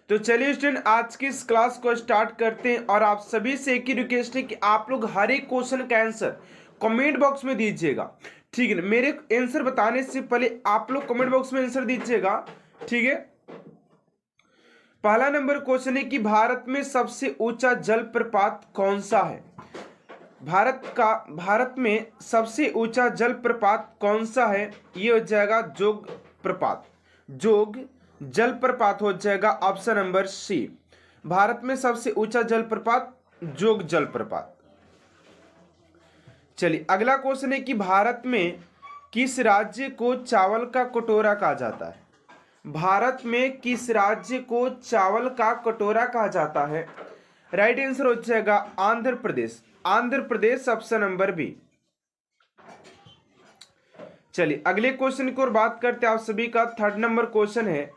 तो चलिए स्टूडेंट, आज की इस क्लास को स्टार्ट करते हैं। और आप सभी से एक ही रिक्वेस्ट है कि आप लोग हर एक क्वेश्चन का आंसर कमेंट बॉक्स में दीजिएगा, ठीक है ना। मेरे आंसर बताने से पहले आप लोग कमेंट बॉक्स में आंसर दीजिएगा, ठीक है। पहला नंबर क्वेश्चन है कि भारत में सबसे ऊंचा जलप्रपात कौन सा है। भारत में सबसे ऊंचा जलप्रपात कौन सा है। ये हो जाएगा जोग प्रपात, जोग जलप्रपात हो जाएगा ऑप्शन नंबर सी। भारत में सबसे ऊंचा जलप्रपात जोग जलप्रपात। चलिए अगला क्वेश्चन है कि भारत में किस राज्य को चावल का कटोरा कहा जाता है। भारत में किस राज्य को चावल का कटोरा कहा जाता है। राइट आंसर हो जाएगा Andhra Pradesh. Andhra Pradesh option number B. चलिए अगले क्वेश्चन की ओर बात करते हैं आप सभी का। थर्ड नंबर क्वेश्चन है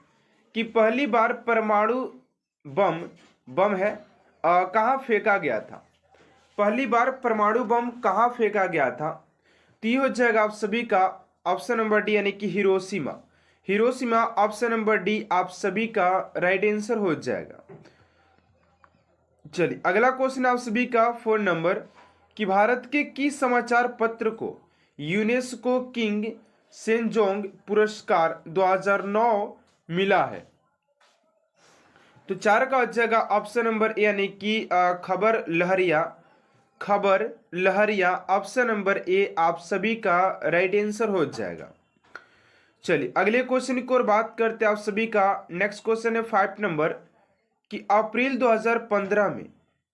कि पहली बार परमाणु बम है कहाँ फेंका गया था। पहली बार परमाणु बम कहाँ फेंका गया था। तो ये हो जाएगा आप सभी का ऑप्शन नंबर डी, यानी कि Hiroshima. Hiroshima option number D आप सभी का राइट आंसर हो जाएगा। चलिए अगला क्वेश्चन आप सभी का फोर्थ नंबर कि भारत के किस समाचार पत्र को यूनेस्को किंग सेंजोंग पुरस्कार 2009 मिला है। तो चार का हो जाएगा ऑप्शन नंबर ए, यानी कि खबर लहरिया ऑप्शन नंबर ए आप सभी का राइट आंसर हो जाएगा। चलिए अगले क्वेश्चन की ओर बात करते हैं आप सभी का। नेक्स्ट क्वेश्चन है 5 नंबर कि अप्रैल 2015 में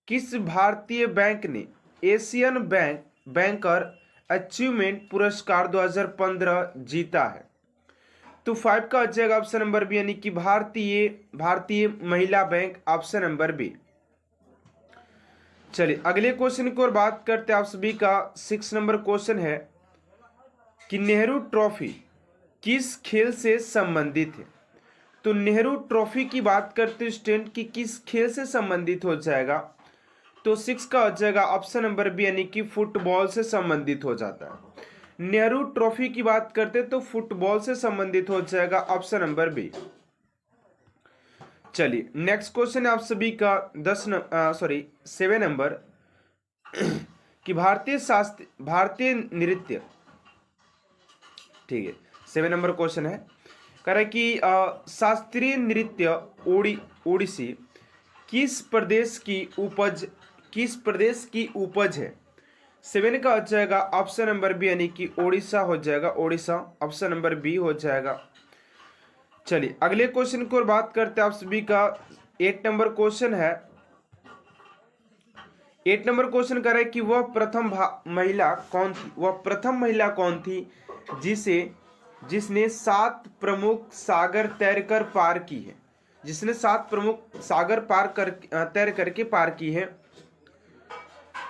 किस भारतीय बैंक ने एशियन बैंकर अचीवमेंट पुरस्कार 2015 जीता है। तो 5 का हो जाएगा ऑप्शन नंबर बी, यानी कि भारतीय महिला बैंक ऑप्शन नंबर बी। चलिए अगले क्वेश्चन की ओर बात करते हैं आप सभी का। 6 नंबर क्वेश्चन है कि नेहरू ट्रॉफी किस खेल से संबंधित है। तो नेहरू ट्रॉफी की बात करते स्टूडेंट की किस खेल से संबंधित हो जाएगा। तो 6 का हो जाएगा ऑप्शन नंबर बी, यानी कि फुटबॉल से संबंधित हो जाता है। नेहरू ट्रॉफी की बात करते तो फुटबॉल से संबंधित हो जाएगा ऑप्शन नंबर बी। चलिए नेक्स्ट क्वेश्चन है आप सभी का 7 नंबर कि भारतीय नृत्य, ठीक है 7 नंबर क्वेश्चन है। कह रहा है कि शास्त्रीय नृत्य ओडिसी किस प्रदेश की उपज है। 7 का हो जाएगा ऑप्शन नंबर बी, यानी कि ओडिशा हो जाएगा। ओडिशा ऑप्शन नंबर बी हो जाएगा। चलिए अगले क्वेश्चन की ओर बात करते हैं आप सभी का। 8 नंबर क्वेश्चन है। 8 नंबर क्वेश्चन कह रहा है कि वह प्रथम महिला कौन थी जिसने 7 प्रमुख सागर तैरकर पार की है। जिसने 7 प्रमुख सागर तैर करके पार की है।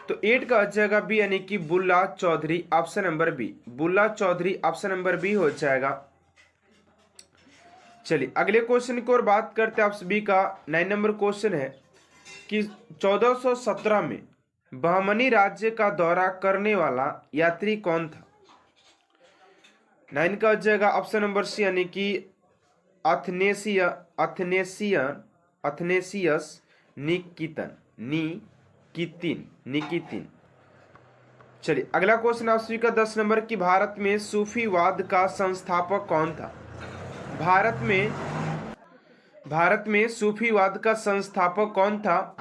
तो 8 का हो जाएगा बी, यानी कि बुल्ला चौधरी ऑप्शन नंबर बी। बुल्ला चौधरी ऑप्शन नंबर बी हो जाएगा। चलिए अगले क्वेश्चन की ओर बात करते हैं आप सभी का। 9 नंबर क्वेश्चन है कि 1417 में बहमनी राज्य का दौरा करने वाला यात्री कौन था। 9 का हो जाएगा ऑप्शन नंबर सी, यानी कि अथनेसियस निकितिन। चलिए अगला क्वेश्चन आप सभी का 10 नंबर कि भारत में सूफीवाद का संस्थापक कौन था। भारत में सूफीवाद का संस्थापक कौन था।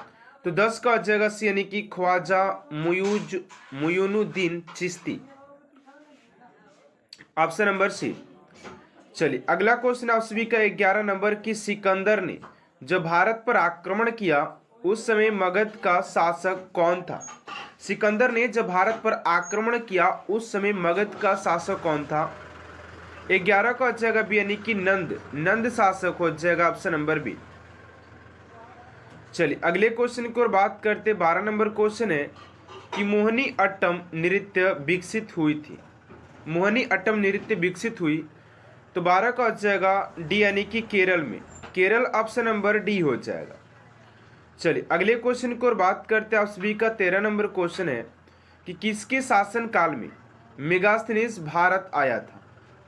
तो 10 का हो जाएगा सी, यानी कि Khwaja Muinuddin Chishti option number C. चलिए अगला क्वेश्चन आप सभी का 11 नंबर की सिकंदर ने जब भारत पर आक्रमण किया उस समय मगध का शासक कौन था। सिकंदर ने जब भारत पर आक्रमण किया उस समय मगध का शासक कौन था। 11 का हो जाएगा बी, यानी कि नंद शासक हो जाएगा ऑप्शन नंबर बी। चलिए अगले क्वेश्चन की ओर बात करते 12 नंबर क्वेश्चन है कि मोहिनी अट्टम नृत्य विकसित हुई थी। मोहिनी अट्टम नृत्य विकसित हुई। तो 12 का हो जाएगा डी, यानी कि केरल में। केरल ऑप्शन नंबर डी हो जाएगा। चलिए अगले क्वेश्चन की ओर बात करते हैं आप सभी का। 13 नंबर क्वेश्चन है कि किसके शासन काल में मेगास्थनीज भारत आया था।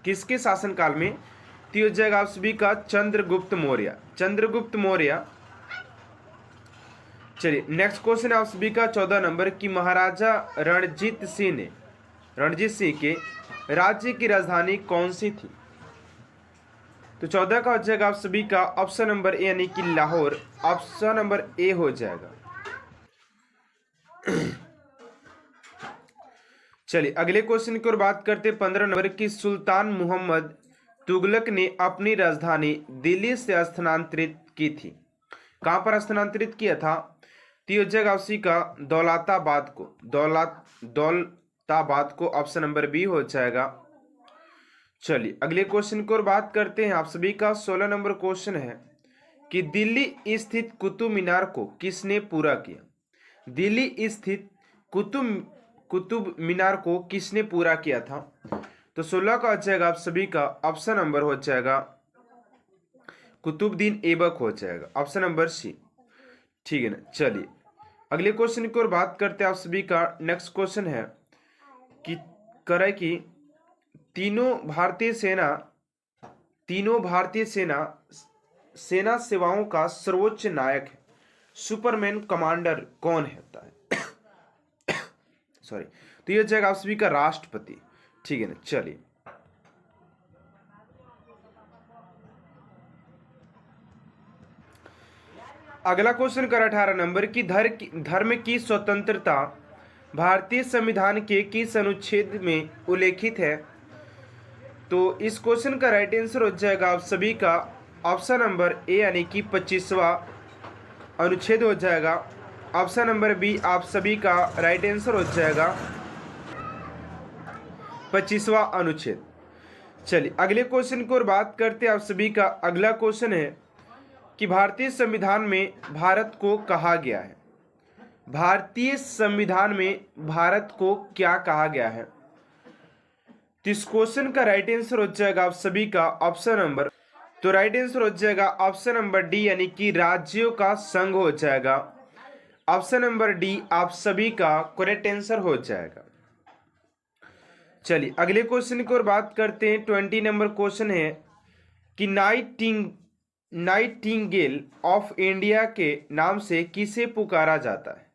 किसके शासन काल में। तो ये हो जाएगा आप सभी का चंद्रगुप्त मौर्य, चंद्रगुप्त मौर्य। चलिए नेक्स्ट क्वेश्चन है आप सभी का 14 नंबर की महाराजा रणजीत सिंह के राज्य की राजधानी कौन सी थी? तो 14 का हो जाएगा आप सभी का ऑप्शन नंबर ए यानी कि लाहौर, ऑप्शन नंबर ए हो जाएगा। चलिए अगले क्वेश्चन की ओर बात करते 15 नंबर की सुल्तान मोहम्मद तुगलक ने अपनी राजधानी दिल्ली से स्थानांतरित की थी। कहां पर स्थानांतरित किया था? तो ये हो जाएगा उसी का दौलताबाद को, ऑप्शन नंबर बी हो जाएगा। चलिए अगले क्वेश्चन की ओर बात करते हैं आप सभी का 16 नंबर क्वेश्चन है कि दिल्ली स्थित कुतुब मीनार को किसने पूरा किया? दिल्ली स्थित कुतुब मीनार को किसने पूरा किया था? तो 16 का हो जाएगा आप सभी का ऑप्शन नंबर हो जाएगा कुतुबुद्दीन ऐबक हो जाएगा, ऑप्शन नंबर सी। ठीक है ना। चलिए अगले क्वेश्चन की ओर बात करते हैं आप सभी का। नेक्स्ट क्वेश्चन है कि तीनों भारतीय सेना सेवाओं का सर्वोच्च नायक है, सुपरमैन कमांडर कौन होता है? सॉरी, तो ये हो जाएगा आप सभी का राष्ट्रपति। ठीक है ना। चलिए अगला क्वेश्चन कर 18 नंबर की धर्म की स्वतंत्रता भारतीय संविधान के किस अनुच्छेद में उल्लेखित है? तो इस क्वेश्चन का राइट आंसर हो जाएगा आप सभी का ऑप्शन नंबर ए यानी कि 25वां अनुच्छेद हो जाएगा। ऑप्शन नंबर बी आप सभी का राइट आंसर हो जाएगा 25वां अनुच्छेद। चलिए अगले क्वेश्चन की ओर बात करते हैं आप सभी का। अगला क्वेश्चन है कि भारतीय संविधान में भारत को कहा गया है? भारतीय संविधान में भारत को क्या कहा गया है? तो इस क्वेश्चन का राइट आंसर हो जाएगा आप सभी का ऑप्शन नंबर, तो राइट आंसर हो जाएगा ऑप्शन नंबर डी यानी कि राज्यों का संघ हो जाएगा। ऑप्शन नंबर डी आप सभी का करेक्ट आंसर हो जाएगा। चलिए अगले क्वेश्चन की ओर बात करते हैं। 20 नंबर क्वेश्चन है कि नाइटिंगेल ऑफ इंडिया के नाम से किसे पुकारा जाता है?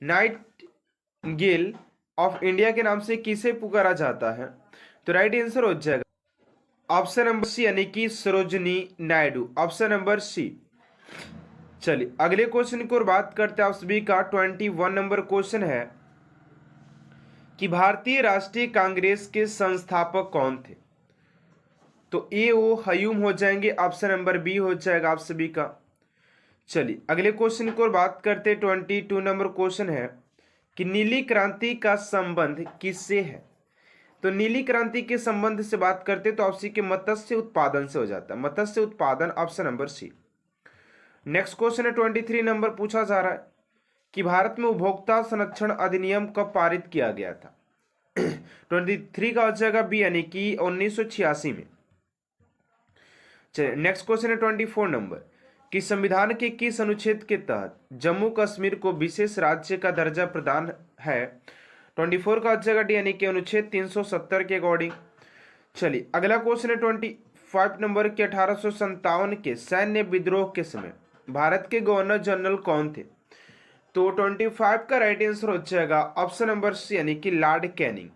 नाइटिंगेल ऑफ इंडिया के नाम से किसे पुकारा जाता है? तो राइट आंसर हो जाएगा ऑप्शन नंबर सी यानी कि Sarojini Naidu, option number C. चलिए अगले क्वेश्चन की ओर बात करते हैं आप सभी का। 21 नंबर क्वेश्चन है कि भारतीय राष्ट्रीय कांग्रेस के संस्थापक कौन थे? तो ए ओ हयूम हो जाएंगे, ऑप्शन नंबर बी हो जाएगा आप सभी का। चलिए अगले क्वेश्चन की ओर बात करते 22 नंबर क्वेश्चन है कि नीली क्रांति का संबंध किससे है? तो नीली क्रांति के संबंध से बात करते तो ऑप्शन के मत्स्य उत्पादन से हो जाता है, मत्स्य उत्पादन, option number C. Next question है 23 नंबर पूछा जा रहा है कि भारत में उपभोक्ता संरक्षण अधिनियम कब पारित किया गया था? 23 का हो जाएगा बी यानी कि 1986 में। चलिए नेक्स्ट क्वेश्चन है 24 नंबर कि संविधान के किस अनुच्छेद के तहत जम्मू कश्मीर को विशेष राज्य का दर्जा प्रदान है? 24 का हो जाएगा डी यानी कि अनुच्छेद 370 के अकॉर्डिंग। चलिए अगला क्वेश्चन है 25 नंबर के 1857 के सैन्य विद्रोह के समय भारत के गवर्नर जनरल कौन थे? तो 25 का राइट आंसर हो जाएगा ऑप्शन नंबर सी यानी कि लॉर्ड कैनिंग।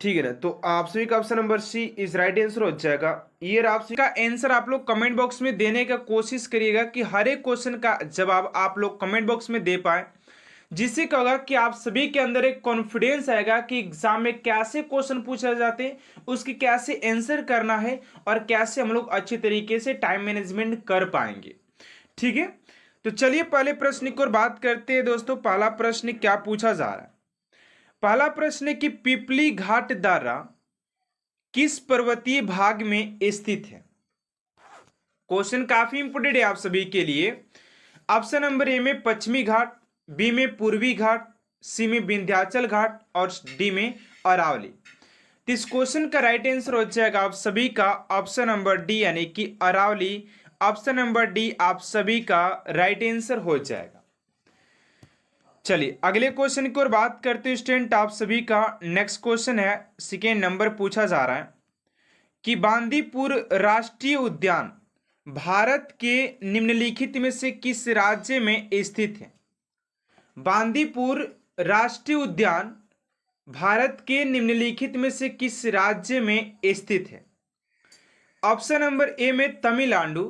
ठीक है ना। तो आप सभी का option number C is right answer हो जाएगा। ये आप सभी का आंसर आप लोग कमेंट बॉक्स में देने का कोशिश करिएगा कि हर एक क्वेश्चन का जवाब आप लोग कमेंट बॉक्स में दे पाए, जिससे क्या होगा कि आप सभी के अंदर एक कॉन्फिडेंस आएगा कि एग्जाम में कैसे क्वेश्चन पूछे जाते हैं, उसकी कैसे आंसर करना है और कैसे हम लोग अच्छे तरीके से टाइम मैनेजमेंट कर पाएंगे। ठीक है, तो चलिए पहले प्रश्न की ओर बात करते हैं दोस्तों। पहला प्रश्न क्या पूछा जा रहा है? पहला प्रश्न है कि पिपली घाट दर्रा किस पर्वतीय भाग में स्थित है? क्वेश्चन काफी इंपोर्टेंट है आप सभी के लिए। ऑप्शन नंबर ए में पश्चिमी घाट, बी में पूर्वी घाट, सी में विंध्याचल घाट और डी में अरावली। तो इस क्वेश्चन का राइट आंसर हो जाएगा आप सभी का ऑप्शन नंबर डी यानी कि अरावली। ऑप्शन नंबर डी आप सभी का राइट आंसर हो जाएगा। चलिए अगले क्वेश्चन की ओर बात करते हैं स्टूडेंट आप सभी का। नेक्स्ट क्वेश्चन है सेकेंड नंबर पूछा जा रहा है कि बांदीपुर राष्ट्रीय उद्यान भारत के निम्नलिखित में से किस राज्य में स्थित है? बांदीपुर राष्ट्रीय उद्यान भारत के निम्नलिखित में से किस राज्य में स्थित है? ऑप्शन नंबर ए में Tamil Nadu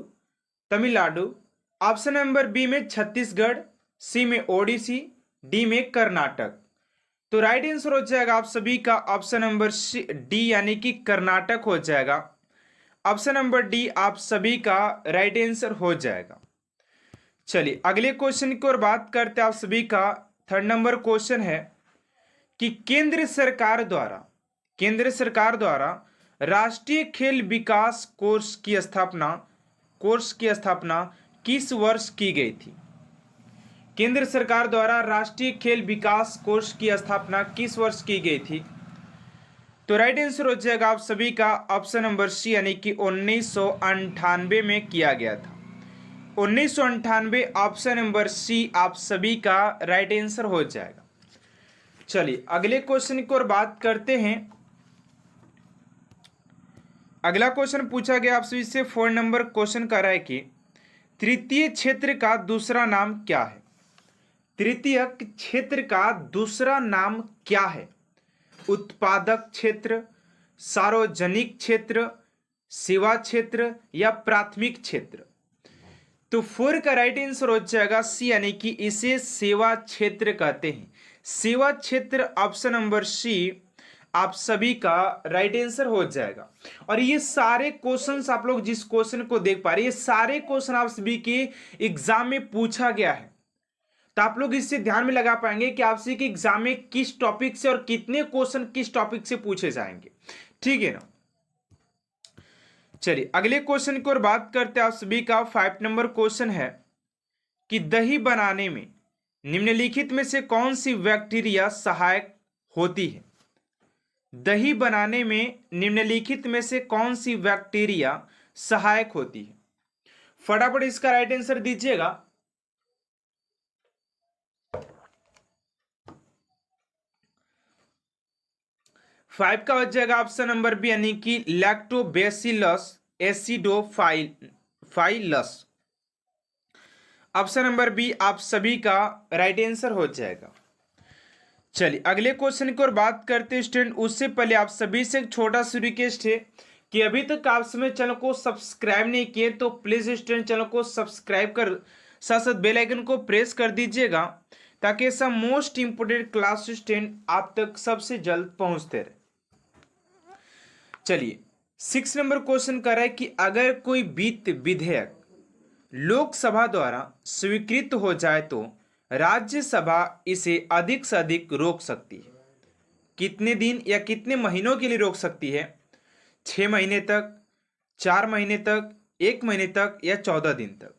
Tamil Nadu option number B में छत्तीसगढ़, सी में ओडिसी, डी में कर्नाटक। तो राइट आंसर हो जाएगा आप सभी का ऑप्शन नंबर डी यानी कि कर्नाटक हो जाएगा। ऑप्शन नंबर डी आप सभी का राइट आंसर हो जाएगा। चलिए अगले क्वेश्चन की ओर बात करते हैं। आप सभी का थर्ड नंबर क्वेश्चन है कि केंद्र सरकार द्वारा राष्ट्रीय खेल विकास कोर्स की स्थापना किस वर्ष की गई थी? केंद्र सरकार द्वारा राष्ट्रीय खेल विकास कोर्स की स्थापना किस वर्ष की गई थी? तो राइट आंसर हो जाएगा आप सभी का ऑप्शन नंबर सी यानी कि 1998 में किया गया था। 1998 ऑप्शन नंबर सी आप सभी का राइट आंसर हो जाएगा। चलिए अगले क्वेश्चन की ओर बात करते हैं। अगला क्वेश्चन पूछा गया आप सभी से 4 नंबर क्वेश्चन कर रहा है कि तृतीय क्षेत्र का दूसरा नाम क्या है? तृतीय क्षेत्र का दूसरा नाम क्या है? उत्पादक क्षेत्र, सार्वजनिक क्षेत्र, सेवा क्षेत्र या प्राथमिक क्षेत्र? तो 4 का राइट आंसर हो जाएगा सी यानी कि इसे सेवा क्षेत्र कहते हैं। सेवा क्षेत्र ऑप्शन नंबर सी आप सभी का राइट आंसर हो जाएगा। और ये सारे क्वेश्चंस आप लोग जिस क्वेश्चन को देख पा रहे हैं ये सारे क्वेश्चन आप सभी के एग्जाम में पूछा गया है, तो आप लोग इससे ध्यान में लगा पाएंगे कि आपसे कि एग्जाम में किस टॉपिक से और कितने क्वेश्चन किस टॉपिक से पूछे जाएंगे। ठीक है ना। चलिए अगले क्वेश्चन की ओर बात करते हैं। आप सभी का 5 नंबर क्वेश्चन है कि दही बनाने में निम्नलिखित में से कौन सी बैक्टीरिया सहायक होती है? दही बनाने में निम्नलिखित में से कौन सी बैक्टीरिया सहायक होती है? फटाफट इसका राइट आंसर दीजिएगा। फाइव का हो जाएगा ऑप्शन नंबर बी यानी कि लैक्टोबैसिलस एसिडोफाइलस। ऑप्शन नंबर बी आप सभी का राइट आंसर हो जाएगा। चलिए अगले क्वेश्चन की ओर बात करते हैं स्टूडेंट। उससे पहले आप सभी से एक छोटा सा रिक्वेस्ट है कि अभी तक आप समय चैनल को सब्सक्राइब नहीं किए तो प्लीज स्टूडेंट चैनल को सब्सक्राइब कर साथ साथ बेल आइकन को प्रेस कर दीजिएगा ताकि ऐसा मोस्ट इंपोर्टेंट क्लास स्टूडेंट आप तक सबसे जल्द पहुंचते रहे। चलिए 6 नंबर क्वेश्चन कर रहा है कि अगर कोई वित्त विधेयक लोकसभा द्वारा स्वीकृत हो जाए तो राज्यसभा इसे अधिक से अधिक रोक सकती है। कितने दिन या कितने महीनों के लिए रोक सकती है? 6 महीने तक, 4 महीने तक, 1 महीने तक या 14 दिन तक?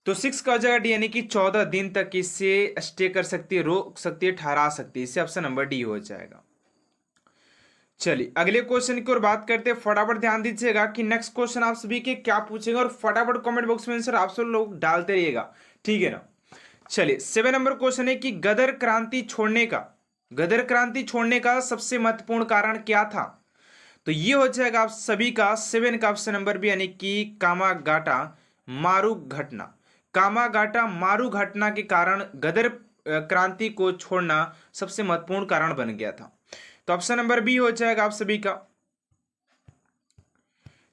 तो 6 का हो जाएगा डी यानी कि 14 दिन तक इसे स्टे कर सकती है, रोक सकती है, ठहरा सकती है। इससे ऑप्शन नंबर डी हो जाएगा। चलिए अगले क्वेश्चन की ओर बात करते हैं। फटाफट ध्यान दीजिएगा कि नेक्स्ट क्वेश्चन आप सभी के क्या पूछेंगे और फटाफट कमेंट बॉक्स में आंसर आप सब लोग डालते रहिएगा। ठीक है ना। चलिए 7 नंबर क्वेश्चन है कि गदर क्रांति छोड़ने का सबसे महत्वपूर्ण कारण क्या था? तो ये हो जाएगा आप सभी का 7 का ऑप्शन नंबर बी यानी कि कामागाटा मारू घटना के कारण गदर क्रांति को छोड़ना सबसे महत्वपूर्ण कारण बन गया था। तो ऑप्शन नंबर बी हो जाएगा आप सभी का।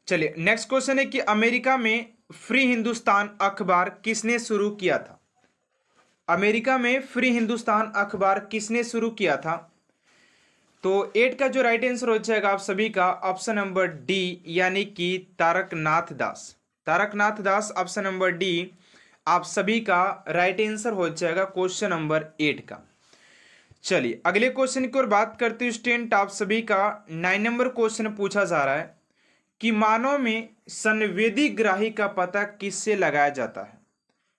चलिए नेक्स्ट क्वेश्चन है कि अमेरिका में फ्री हिंदुस्तान अखबार किसने शुरू किया था? अमेरिका में फ्री हिंदुस्तान अखबार किसने शुरू किया था? तो 8 का जो राइट आंसर हो जाएगा आप सभी का ऑप्शन नंबर डी यानी कि तारकनाथ दास। ऑप्शन नंबर डी आप सभी का राइट आंसर हो जाएगा क्वेश्चन नंबर 8 का। चलिए अगले क्वेश्चन की ओर बात करते हैं स्टूडेंट। आप सभी का 9 नंबर क्वेश्चन पूछा जा रहा है कि मानव में संवेदी ग्राही का पता किससे लगाया जाता है?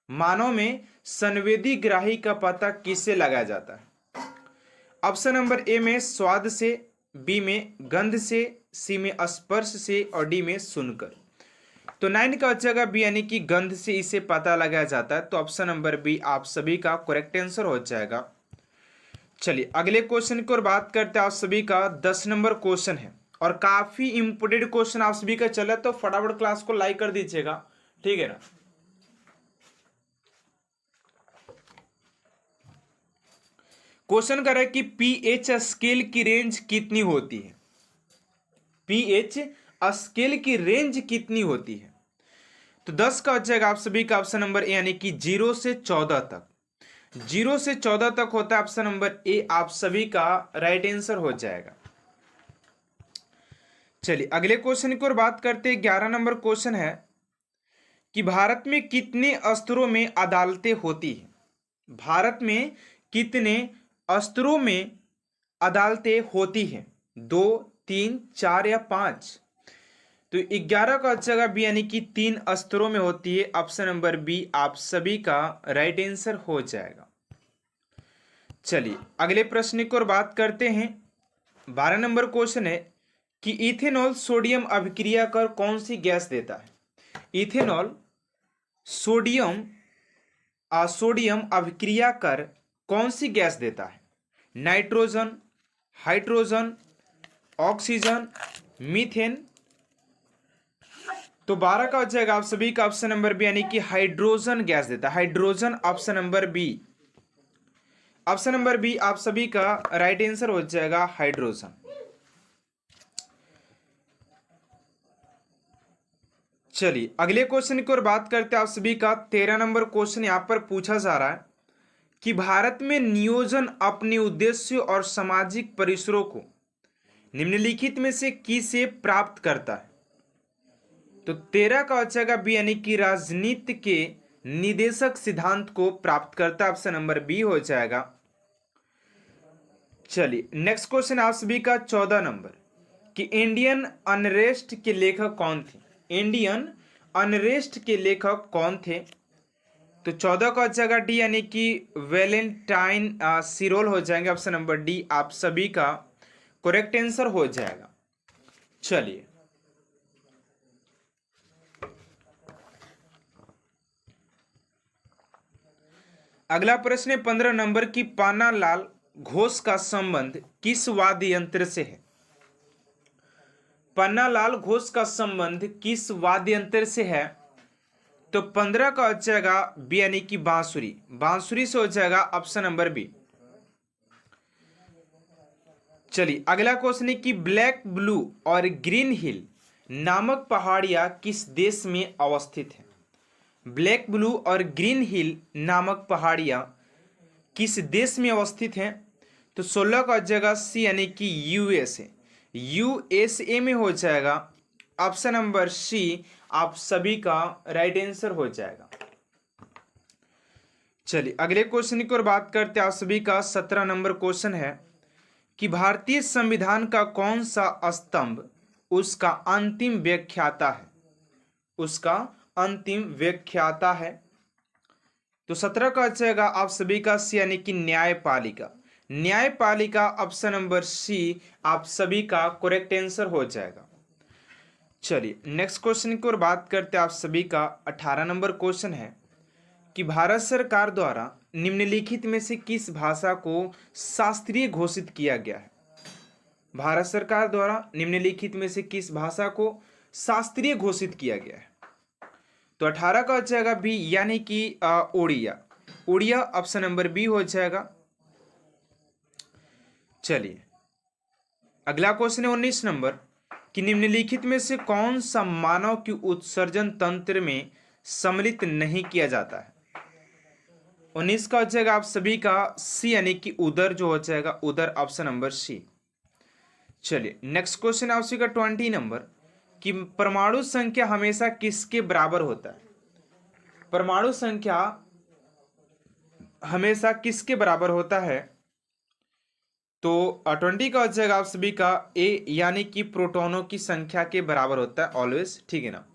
मानव में संवेदी ग्राही का पता किससे लगाया जाता है? ऑप्शन नंबर ए में स्वाद से, बी में गंध से, सी में स्पर्श से और डी में सुनकर। तो 9 का हो जाएगा बी यानी कि गंध से इसे पता लगाया जाता है। तो ऑप्शन नंबर बी आप सभी का करेक्ट आंसर हो जाएगा। चलिए अगले क्वेश्चन की ओर बात करते हैं। आप सभी का 10 नंबर क्वेश्चन है और काफी इंपोर्टेंट क्वेश्चन आप सभी का चला, तो फटाफट क्लास को लाइक कर दीजिएगा, ठीक है ना। क्वेश्चन कर रहा है कि पीएच स्केल की रेंज कितनी होती है। पीएच स्केल की रेंज कितनी होती है? तो 10 का हो जाएगा आप सभी का ऑप्शन नंबर ए, यानी कि 0 से 14 तक। 0 से 14 तक होता है ऑप्शन नंबर ए, आप सभी का राइट आंसर हो जाएगा। चलिए अगले क्वेश्चन की ओर बात करते हैं। 11 नंबर क्वेश्चन है कि भारत में कितने स्तरों में अदालतें होती हैं। भारत में कितने स्तरों में अदालतें होती हैं? 2, 3, 4 या 5? तो 11 का जगह बी, यानी कि 3 स्तरों में होती है। ऑप्शन नंबर बी आप सभी का राइट आंसर हो जाएगा। चलिए अगले प्रश्न की ओर बात करते हैं। 12 नंबर क्वेश्चन है कि इथेनॉल सोडियम अभिक्रिया कर कौन सी गैस देता है। इथेनॉल सोडियम अभिक्रिया कर कौन सी गैस देता है? Nitrogen, hydrogen, oxygen, methane? तो 12 का हो जाएगा आप सभी का ऑप्शन नंबर बी, यानी कि हाइड्रोजन गैस देता है। Hydrogen option number B. Option number B आप सभी का राइट आंसर हो जाएगा, हाइड्रोजन। चलिए अगले क्वेश्चन की ओर बात करते हैं। आप सभी का 13 नंबर क्वेश्चन यहां पर पूछा जा रहा है कि भारत में नियोजन अपने उद्देश्य और सामाजिक परिसरों को निम्नलिखित में से किसे प्राप्त करता है? तो 13 का हो जाएगा बी, यानी कि राजनीति के निदेशक सिद्धांत को प्राप्त करता है। ऑप्शन नंबर बी हो जाएगा। चलिए नेक्स्ट क्वेश्चन आप सभी का 14 नंबर कि इंडियन अनरेस्ट के लेखक कौन थे। इंडियन अनरेस्ट के लेखक कौन थे? तो 14 का हो जाएगा डी, यानी कि वैलेंटाइन सिरोल हो जाएंगे। ऑप्शन नंबर डी आप सभी का करेक्ट आंसर हो जाएगा। चलिए अगला प्रश्न है 15 नंबर की पानालाल घोष का संबंध किस वाद्य यंत्र से है? पन्नालाल घोष का संबंध किस वाद्य यंत्र से है? तो 15 का हो जाएगा बी, यानी कि बांसुरी। बांसुरी से हो जाएगा ऑप्शन नंबर बी। चलिए अगला क्वेश्चन है कि ब्लैक ब्लू और ग्रीन हिल नामक पहाड़ियां किस देश में अवस्थित है? ब्लैक ब्लू और ग्रीन हिल नामक पहाड़ियां किस देश में अवस्थित हैं? तो 16 का जगह सी, यानी कि यूएसए। यूएसए में हो जाएगा। ऑप्शन नंबर सी आप सभी का राइट आंसर हो जाएगा। चलिए अगले क्वेश्चन की ओर बात करते हैं। आप सभी का 17 नंबर क्वेश्चन है कि भारतीय संविधान का कौन सा स्तंभ उसका अंतिम व्याख्याता है? उसका अंतिम व्याख्याता है। तो 17 का जाएगा आप सभी का सी, यानी कि न्यायपालिका। न्यायपालिका ऑप्शन नंबर सी आप सभी का करेक्ट आंसर हो जाएगा। चलिए नेक्स्ट क्वेश्चन की ओर बात करते हैं। आप सभी का 18 नंबर क्वेश्चन है कि भारत सरकार द्वारा निम्नलिखित में से किस भाषा को शास्त्रीय घोषित किया गया है? भारत सरकार द्वारा निम्नलिखित में से किस भाषा को शास्त्रीय घोषित किया गया है? तो 18 का हो जाएगा बी, यानी कि Odia. Odia option number B हो जाएगा। चलिए अगला क्वेश्चन है 19 नंबर कि निम्नलिखित में से कौन सा मानव की उत्सर्जन तंत्र में सम्मिलित नहीं किया जाता है? 19 का हो जाएगा आप सभी का सी, यानी कि उदर जो हो जाएगा, उदर ऑप्शन नंबर सी। चलिए नेक्स्ट क्वेश्चन है आपसे का 20 नंबर कि परमाणु संख्या हमेशा किसके बराबर होता है? परमाणु संख्या हमेशा किसके बराबर होता है? तो 20 का हो जाएगा आप सभी का ए, यानी कि प्रोटॉनों की संख्या के बराबर होता है ऑलवेज, ठीक है ना।